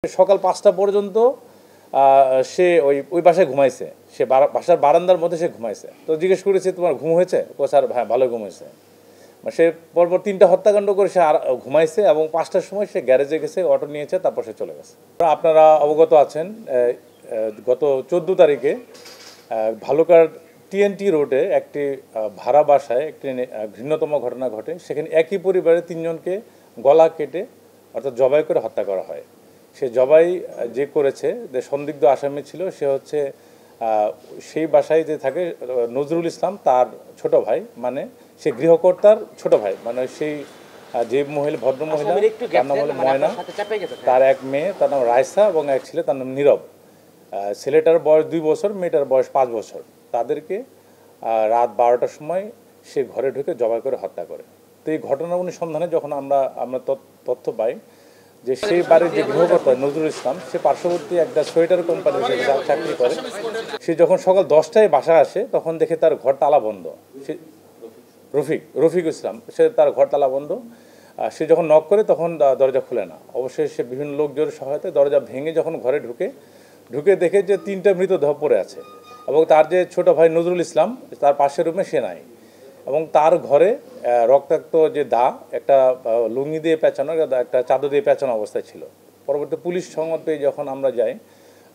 সকাল ৫টা পর্যন্ত সে ওই বাসায় ঘুমাইছে। সে বাসার বারান্দার মধ্যে সে ঘুমাইছে। তো জিজ্ঞেস করেছি, তোমার ঘুম হয়েছে? স্যার হ্যাঁ ভালো ঘুম হয়েছে। সে পরপর ৩টা হত্যাকাণ্ড করে সে আর ঘুমাইছে এবং ৫টার সময় সে গ্যারেজে গেছে, অটো নিয়েছে, তারপর সে চলে গেছে। আপনারা অবগত আছেন, গত ১৪ তারিখে ভালুকার TNT রোডে একটি ভাড়া বাসায় একটি ঘৃণ্যতম ঘটনা ঘটে। সেখানে একই পরিবারের ৩ জনকে গলা কেটে অর্থাৎ জবাই করে হত্যা করা হয়। সে জবাই যে করেছে, যে সন্দিগ্ধ আসামি ছিল, সে হচ্ছে সেই বাসায় যে থাকে নজরুল ইসলাম, তার ছোট ভাই, মানে সে গৃহকর্তার ছোট ভাই, মানে সেই যে ভদ্র মহিলা, তার নাম হলো ময়না, তার এক মেয়ে, তার নাম রায়সা, এবং এক ছেলে, তার নাম নীরব। ছেলেটার বয়স ২ বছর, মেয়েটার বয়স ৫ বছর। তাদেরকে রাত ১২টার সময় সে ঘরে ঢুকে জবাই করে হত্যা করে। তো এই ঘটনার অনুসন্ধানে যখন আমরা তথ্য পাই যে সেই বাড়ির যে গৃহকর্তা নজরুল ইসলাম, সে পার্শ্ববর্তী একটা সোয়েটার কোম্পানির চাকরি করে। সে যখন সকাল 10টায় বাসায় আসে, তখন দেখে তার ঘর তালা বন্ধ। সে রফিক ইসলাম, সে তার ঘর তালা বন্ধ। সে যখন নক করে তখন দরজা খুলে না। অবশ্যই সে বিভিন্ন লোকজনের সহায়তায় দরজা ভেঙে যখন ঘরে ঢুকে দেখে যে 3টা মৃতদেহ পড়ে আছে, এবং তার যে ছোট ভাই নজরুল ইসলাম, তার পাশের রুমে সে নাই, এবং তার ঘরে রক্তাক্ত যে একটা লুঙ্গি দিয়ে পেঁচানো, একটা চাদর দিয়ে পেঁচানো অবস্থায় ছিল। পরবর্তী পুলিশ সংবাদ পেয়ে যখন আমরা যাই,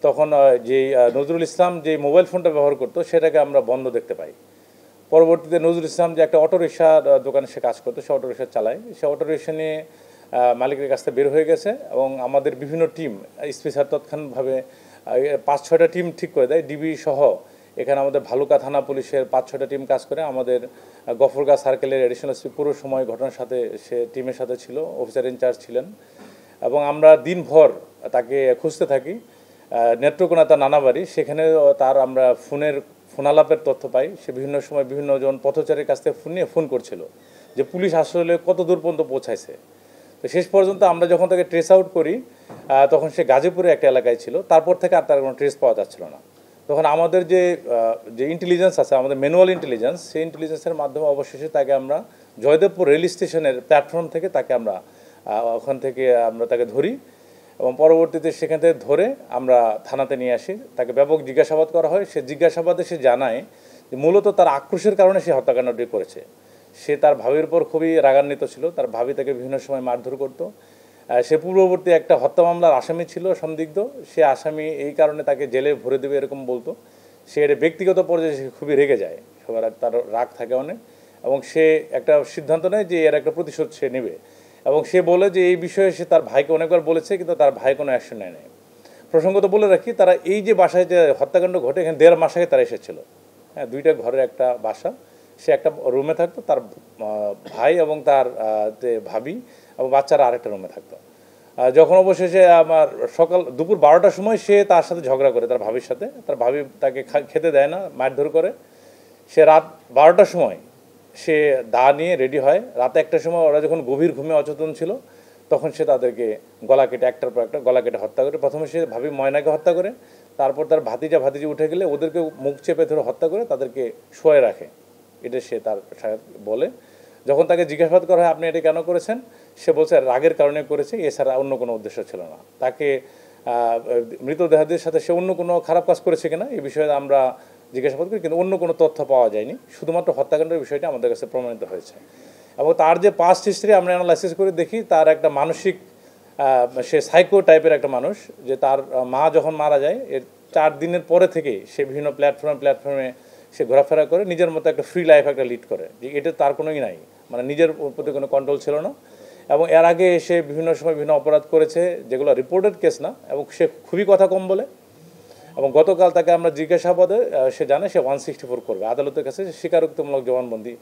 তখন যেই নজরুল ইসলাম যে মোবাইল ফোনটা ব্যবহার করতো, সেটাকে আমরা বন্ধ দেখতে পাই। পরবর্তীতে নজরুল ইসলাম যে একটা অটোরিকশা দোকানে সে কাজ করতো, সে অটোরিকশা চালায়, সে অটোরিকশা নিয়ে মালিকের কাছ থেকে বের হয়ে গেছে, এবং আমাদের বিভিন্ন টিম স্পেশাল তৎক্ষণাৎভাবে ৫-৬টা টিম ঠিক করে দেয়, ডিবি সহ। এখানে আমাদের ভালুকা থানা পুলিশের ৫-৬টা টিম কাজ করে। আমাদের গফরগাঁ সার্কেলের এডিশনাল এসপি পুরো সময় ঘটনার সাথে সে টিমের সাথে ছিল, অফিসার ইনচার্জ ছিলেন, এবং আমরা দিনভর তাকে খুঁজতে থাকি। নেত্রকোনা তার নানা বাড়ি, সেখানে তার আমরা ফোনালাপের তথ্য পাই। সে বিভিন্ন সময় বিভিন্ন জন পথচারীর কাছ থেকে ফোন করছিল যে পুলিশ আসলে কত দূর পর্যন্ত পৌঁছাইছে। তো শেষ পর্যন্ত আমরা যখন তাকে ট্রেস আউট করি, তখন সে গাজীপুরে একটা এলাকায় ছিল। তারপর থেকে আর তার কোনো ট্রেস পাওয়া যাচ্ছিল না। তখন আমাদের যে ইন্টেলিজেন্স আছে, আমাদের ম্যানুয়াল ইন্টেলিজেন্স, সেই ইন্টেলিজেন্সের মাধ্যমে অবশেষে তাকে আমরা জয়দেবপুর রেল স্টেশনের প্ল্যাটফর্ম থেকে ওখান থেকে আমরা তাকে ধরি, এবং পরবর্তীতে সেখান থেকে ধরে আমরা থানাতে নিয়ে আসি। তাকে ব্যাপক জিজ্ঞাসাবাদ করা হয়। সে জিজ্ঞাসাবাদে সে জানায় যে মূলত তার আক্রোশের কারণে সে হত্যাকাণ্ডটি করেছে। সে তার ভাবির উপর খুবই রাগান্বিত ছিল। তার ভাবি তাকে বিভিন্ন সময় মারধর করত। সে পূর্ববর্তী একটা হত্যা মামলার আসামি ছিল, সন্দিগ্ধ। সে আসামি এই কারণে তাকে জেলে ভরে দেবে এরকম বলতো। সে এটা ব্যক্তিগত পর্যায়ে সে খুবই রেগে যায়, সবার তার রাগ থাকে অনেক, এবং সে একটা সিদ্ধান্ত নেয় যে এর একটা প্রতিশোধ সে নেবে। এবং সে বলে যে এই বিষয়ে সে তার ভাইকে অনেকবার বলেছে, কিন্তু তার ভাই কোনো অ্যাকশন নেয় নাই। প্রসঙ্গত বলে রাখি, তারা এই যে বাসায় যে হত্যাকাণ্ড ঘটে, এখানে 1.5 মাস আগে তারা এসেছিল। হ্যাঁ, 2টা ঘরের একটা বাসা। সে একটা রুমে থাকতো, তার ভাই এবং তার ভাবি এবং বাচ্চারা আরেকটা রুমে থাকতো। যখন অবশেষে দুপুর 12টার সময় সে তার সাথে ঝগড়া করে, তার ভাবির সাথে। তার ভাবি তাকে খেতে দেয় না, মারধর করে। সে রাত 12টার সময় সে নিয়ে রেডি হয়। রাতে 1টার সময় ওরা যখন গভীর ঘুমে অচেতন ছিল, তখন সে তাদেরকে গলা কেটে একটার পর একটা গলা কেটে হত্যা করে। প্রথমে সে ভাবি ময়নাকে হত্যা করে, তারপর তার ভাতিজি উঠে গেলে ওদেরকে মুখ চেপে ধরে হত্যা করে তাদেরকে শোয়ে রাখে। এটা সে তার বলে। যখন তাকে জিজ্ঞাসাবাদ করা হয়, আপনি এটা কেন করেছেন, সে বলছে রাগের কারণে করেছে, এছাড়া অন্য কোনো উদ্দেশ্য ছিল না। তাকে মৃতদেহদের সাথে সে অন্য কোনো খারাপ কাজ করেছে কিনা এই বিষয়ে আমরা জিজ্ঞাসাবাদ করি, কিন্তু অন্য কোনো তথ্য পাওয়া যায়নি। শুধুমাত্র হত্যাকাণ্ডের বিষয়টি আমাদের কাছে প্রমাণিত হয়েছে। এবং তার যে পাস্ট হিস্ট্রি আমরা অ্যানালাইসিস করে দেখি, তার একটা মানসিক, সে সাইকো টাইপের একটা মানুষ। যে তার মা যখন মারা যায়, এর 4 দিনের পরে থেকেই সে বিভিন্ন প্ল্যাটফর্মে সে ঘোরাফেরা করে, নিজের মতো একটা ফ্রি লাইফ একটা লিড করে। যে এটা তার কোনোই নাই, মানে নিজের প্রতি কোনো কন্ট্রোল ছিল না। এবং এর আগে সে বিভিন্ন সময় বিভিন্ন অপরাধ করেছে, যেগুলো রিপোর্টেড কেস না, এবং সে খুবই কথা কম বলে। এবং গতকাল তাকে আমরা জিজ্ঞাসাবাদে সে জানে সে 164 করবে, আদালতের কাছে স্বীকারোক্তিমূলক জবানবন্দি